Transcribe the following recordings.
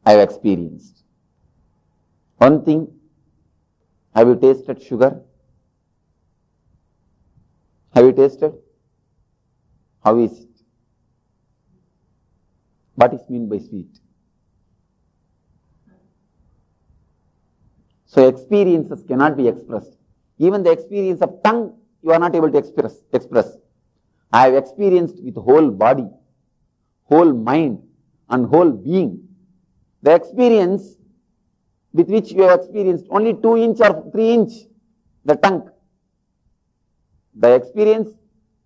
I have experienced. One thing, have you tasted sugar? Have you tasted? How is it? What is meant by sweet? So experiences cannot be expressed. Even the experience of tongue, you are not able to express. I have experienced with whole body, whole mind, and whole being. The experience with which you have experienced only 2 inch or 3 inch, the tongue. The experience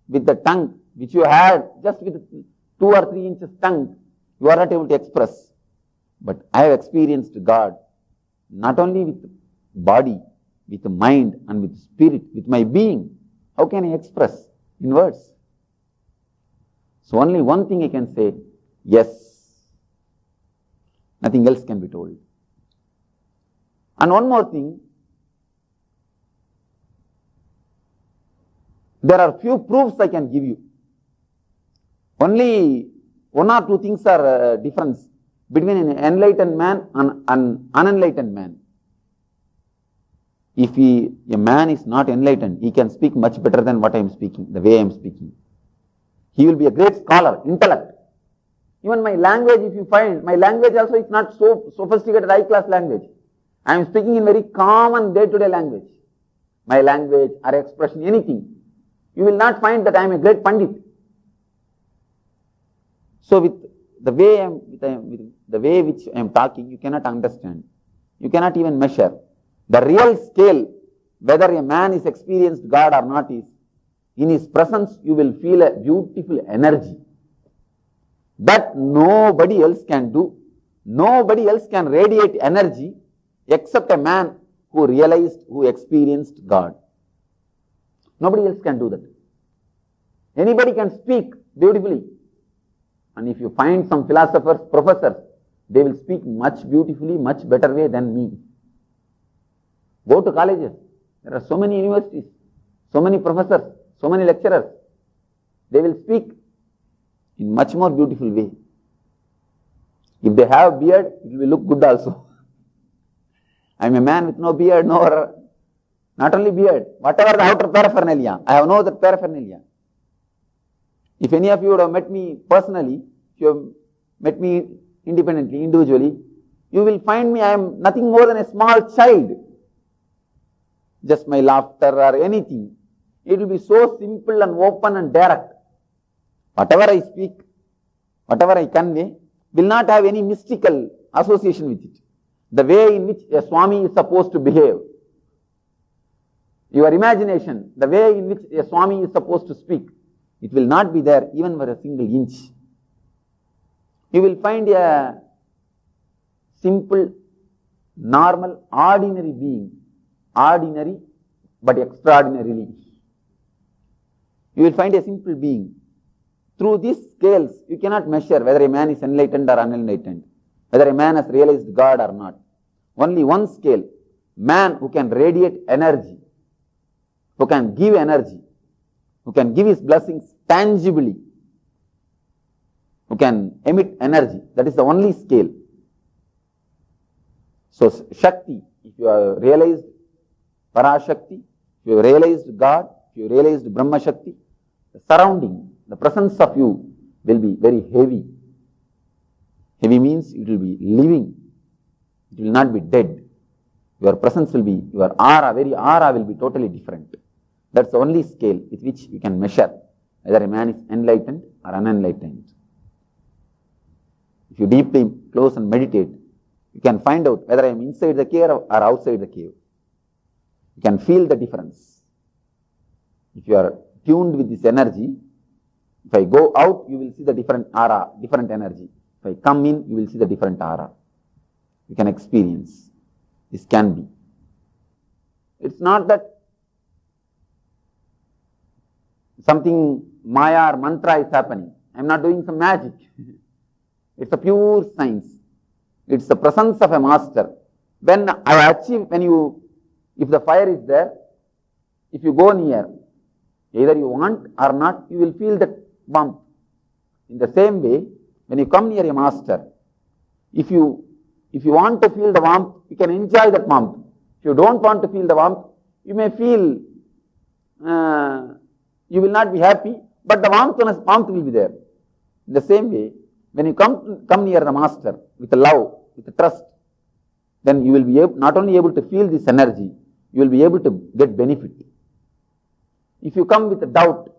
with the tongue which you had just with 2 or 3 inches tongue, you are not able to express. But I have experienced God not only with body, with mind and with spirit, with my being. How can I express in words? So only one thing I can say, yes. Nothing else can be told. And one more thing, there are few proofs I can give you. Only 1 or 2 things are difference between an enlightened man and an unenlightened man. If a man is not enlightened, he can speak much better than what I am speaking, the way I am speaking. He will be a great scholar, intellect. Even my language, if you find, my language also is not so sophisticated, high-class language. I am speaking in very common day-to-day language. My language or expression, anything. You will not find that I am a great Pandit. So with the way which I am talking, you cannot understand. You cannot even measure. The real scale, whether a man is experienced God or not, is in his presence you will feel a beautiful energy that nobody else can do. Nobody else can radiate energy except a man who realized, who experienced God. Nobody else can do that. Anybody can speak beautifully. And if you find some philosophers, professors, they will speak much beautifully, much better way than me. Go to colleges. There are so many universities, so many professors, so many lecturers. They will speak in much more beautiful way. If they have beard, it will look good also. I am a man with no beard, not only beard, whatever the outer paraphernalia. I have no other paraphernalia. If any of you would have met me personally, if you have met me independently, individually, you will find me, I am nothing more than a small child. Just my laughter or anything. It will be so simple and open and direct. Whatever I speak, whatever I convey, will not have any mystical association with it. The way in which a Swami is supposed to behave. Your imagination, the way in which a Swami is supposed to speak, it will not be there even for a single inch. You will find a simple, normal, ordinary being. Ordinary, but extraordinarily. You will find a simple being. Through these scales, you cannot measure whether a man is enlightened or unenlightened, whether a man has realized God or not. Only one scale, man who can radiate energy, who can give energy, who can give his blessings tangibly, who can emit energy. That is the only scale. So Shakti, if you have realized Parashakti, if you have realized God, if you have realized Brahma Shakti, the surrounding, the presence of you will be very heavy. Heavy means it will be living. It will not be dead. Your presence will be, your aura, very aura will be totally different. That's the only scale with which you can measure whether a man is enlightened or unenlightened. If you deeply close and meditate, you can find out whether I am inside the cave or outside the cave. You can feel the difference. If you are tuned with this energy, if I go out, you will see the different aura, different energy. If I come in, you will see the different aura. You can experience. This can be. It's not that something maya or mantra is happening. I am not doing some magic. It's a pure science. It's the presence of a master. When I achieve, if the fire is there, if you go near, either you want or not, you will feel that bump. In the same way, when you come near a master, if you If you want to feel the warmth, you can enjoy that warmth. If you don't want to feel the warmth, you may feel, you will not be happy, but the warmth will be there. In the same way, when you come near the master with love, with trust, then you will be not only able to feel this energy, you will be able to get benefit. If you come with doubt,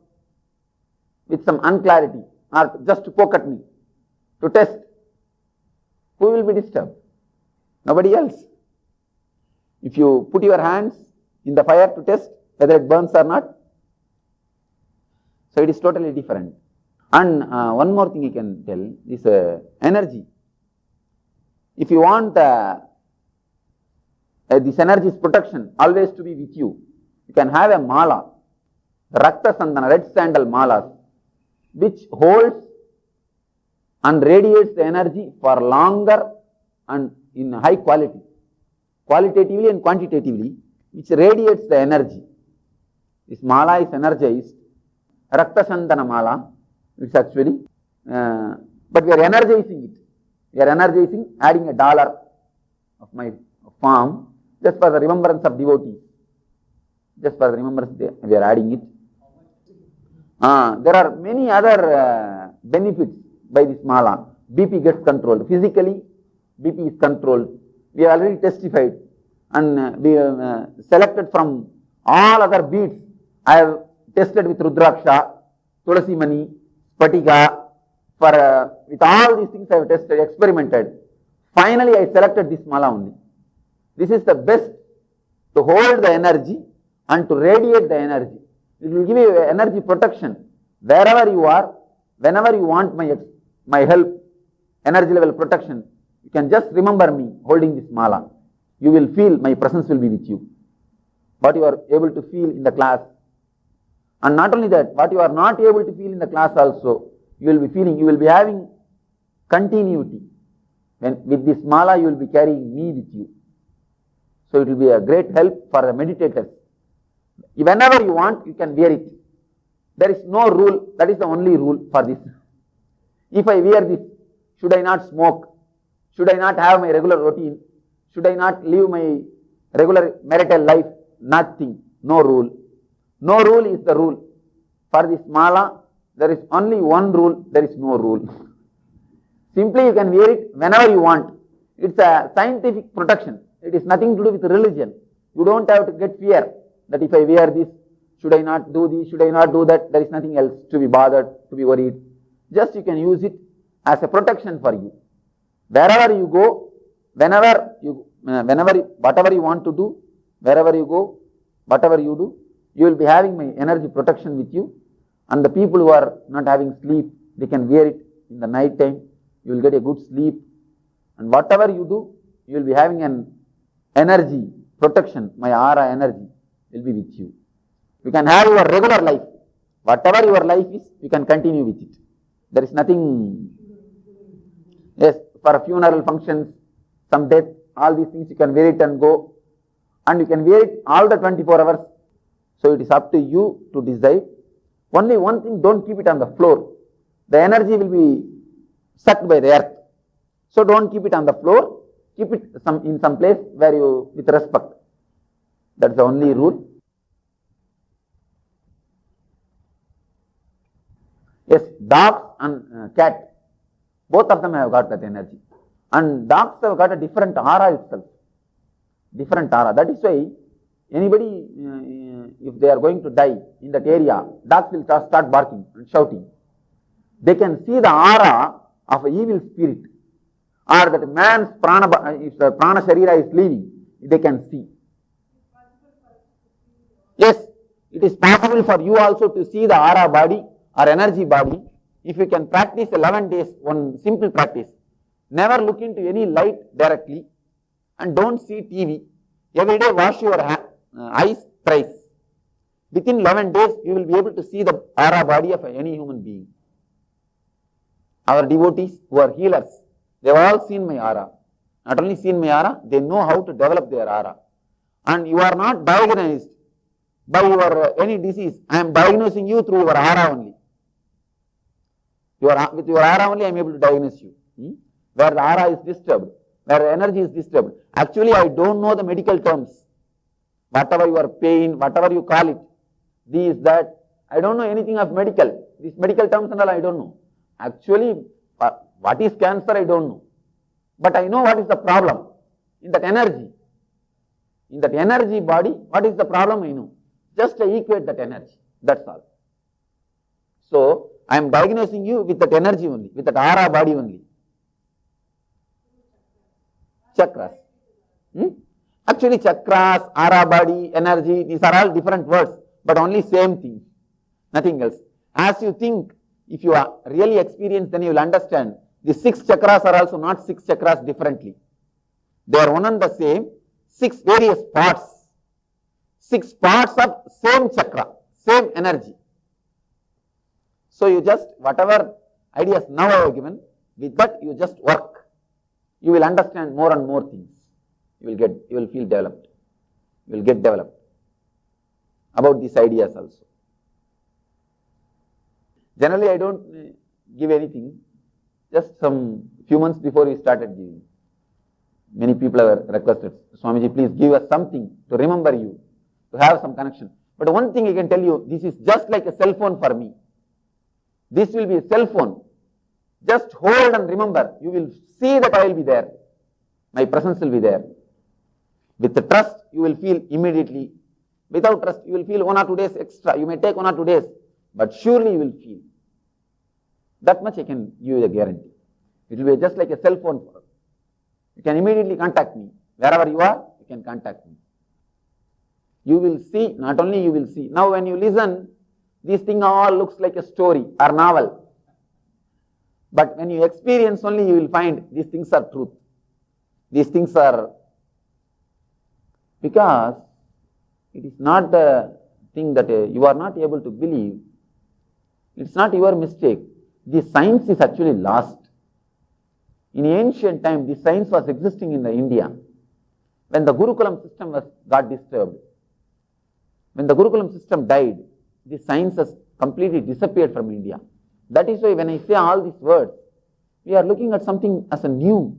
with some unclarity, or just to poke at me, to test, who will be disturbed? Nobody else. If you put your hands in the fire to test whether it burns or not, so it is totally different. And one more thing you can tell is energy. If you want this energy's protection always to be with you, you can have a mala, the Rakta Sandana, red sandal malas, which holds and radiates the energy for longer and in high quality, qualitatively and quantitatively, which radiates the energy. This mala is energized, Rakta Sandana mala, it's actually, but we are energizing it. We are energizing, adding $1 of my farm, just for the remembrance of devotees. Just for the remembrance, we are adding it. There are many other benefits by this mala. BP gets controlled. Physically, BP is controlled. We have already testified and we have selected from all other beads. I have tested with Rudraksha, Tulasi Mani, Spatika. With all these things I have tested, experimented. Finally, I selected this mala only. This is the best to hold the energy and to radiate the energy. It will give you energy protection. Wherever you are, whenever you want my help, energy level protection, you can just remember me holding this mala. You will feel my presence will be with you. What you are able to feel in the class. And not only that, what you are not able to feel in the class also, you will be feeling, you will be having continuity. With this mala, you will be carrying me with you. So it will be a great help for the meditators. Whenever you want, you can wear it. There is no rule. That is the only rule for this. If I wear this, should I not smoke? Should I not have my regular routine? Should I not live my regular marital life? Nothing. No rule. No rule is the rule. For this mala, there is only one rule. There is no rule. Simply you can wear it whenever you want. It's a scientific protection. It is nothing to do with religion. You don't have to get fear that if I wear this, should I not do this, should I not do that? There is nothing else to be bothered, to be worried. Just you can use it as a protection for you. Wherever you go, whatever you want to do, wherever you go, whatever you do, you will be having my energy protection with you. And the people who are not having sleep, they can wear it in the night time. You will get a good sleep. And whatever you do, you will be having an energy protection, my aura energy will be with you. You can have your regular life. Whatever your life is, you can continue with it. There is nothing, yes, for funeral functions, some death, all these things you can wear it and go. And you can wear it all the 24 hours. So it is up to you to decide. Only one thing, don't keep it on the floor. The energy will be sucked by the earth. So don't keep it on the floor. Keep it in some place where you, with respect. That's the only rule. Yes, dogs and cat, both of them have got that energy. And dogs have got a different aura itself. Different aura. That is why anybody, if they are going to die in that area, dogs will start barking and shouting. They can see the aura of an evil spirit. Or that man's prana, if the prana sharira is leaving, they can see. Yes, it is possible for you also to see the aura body or energy body. If you can practice 11 days, one simple practice. Never look into any light directly and don't see TV. Every day wash your eyes thrice. Within 11 days, you will be able to see the aura body of any human being. Our devotees who are healers, they have all seen my aura. Not only seen my aura, they know how to develop their aura. And you are not diagnosed by your any disease. I am diagnosing you through your aura only. With your aura only, I am able to diagnose you. Where the aura is disturbed, where energy is disturbed. Actually, I don't know the medical terms. Whatever your pain, whatever you call it, this, that, I don't know anything of medical. These medical terms and all I don't know. Actually, what is cancer, I don't know. But I know what is the problem in that energy. In that energy body, what is the problem, I know. Just I equate that energy. That's all. So, I am diagnosing you with that energy only, with that aura body only. Chakras. Actually, chakras, aura body, energy, these are all different words, but only same thing. Nothing else. As you think, if you are really experienced, then you will understand. The 6 chakras are also not 6 chakras differently. They are one and the same, 6 various parts. 6 parts of same chakra, same energy. So you just, whatever ideas now I have given, with that you just work. You will understand more and more things. You will feel developed. You will get developed about these ideas also. Generally, I don't give anything. Just some few months before we started giving. Many people have requested, Swamiji, please give us something to remember you, to have some connection. But one thing I can tell you, this is just like a cell phone for me. This will be a cell phone. Just hold and remember. You will see that I will be there. My presence will be there. With the trust, you will feel immediately. Without trust, you will feel 1 or 2 days extra. You may take 1 or 2 days, but surely you will feel. That much I can give you a guarantee. It will be just like a cell phone for us. You can immediately contact me. Wherever you are, you can contact me. You will see, not only you will see. Now when you listen, this thing all looks like a story or novel. But when you experience only, you will find these things are truth. These things are, because it is not the thing that you are not able to believe. It's not your mistake. The science is actually lost. In ancient time, the science was existing in the India. When the Gurukulam system got disturbed, when the Gurukulam system died, the science has completely disappeared from India. That is why when I say all these words, we are looking at something as a new.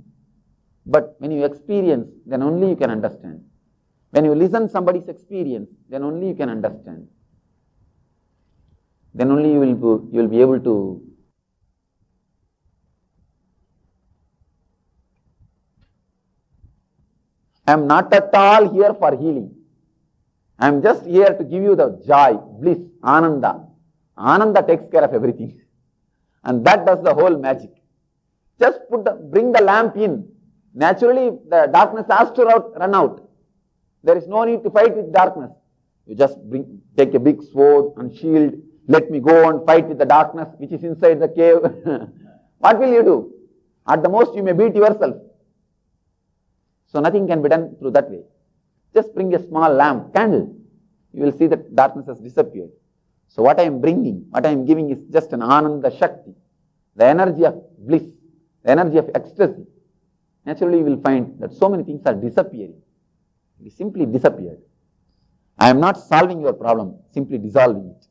But when you experience, then only you can understand. When you listen somebody's experience, then only you can understand. Then only you will be able to I am not at all here for healing. I am just here to give you the joy, bliss, ananda. Ananda takes care of everything. And that does the whole magic. Just bring the lamp in. Naturally, the darkness has to run out. There is no need to fight with darkness. You just take a big sword and shield. Let me go and fight with the darkness which is inside the cave. What will you do? At the most, you may beat yourself. So nothing can be done through that way. Just bring a small lamp, candle. You will see that darkness has disappeared. So what I am bringing, what I am giving is just an Ananda Shakti, the energy of bliss, the energy of ecstasy. Naturally, you will find that so many things are disappearing. It simply disappeared. I am not solving your problem, simply dissolving it.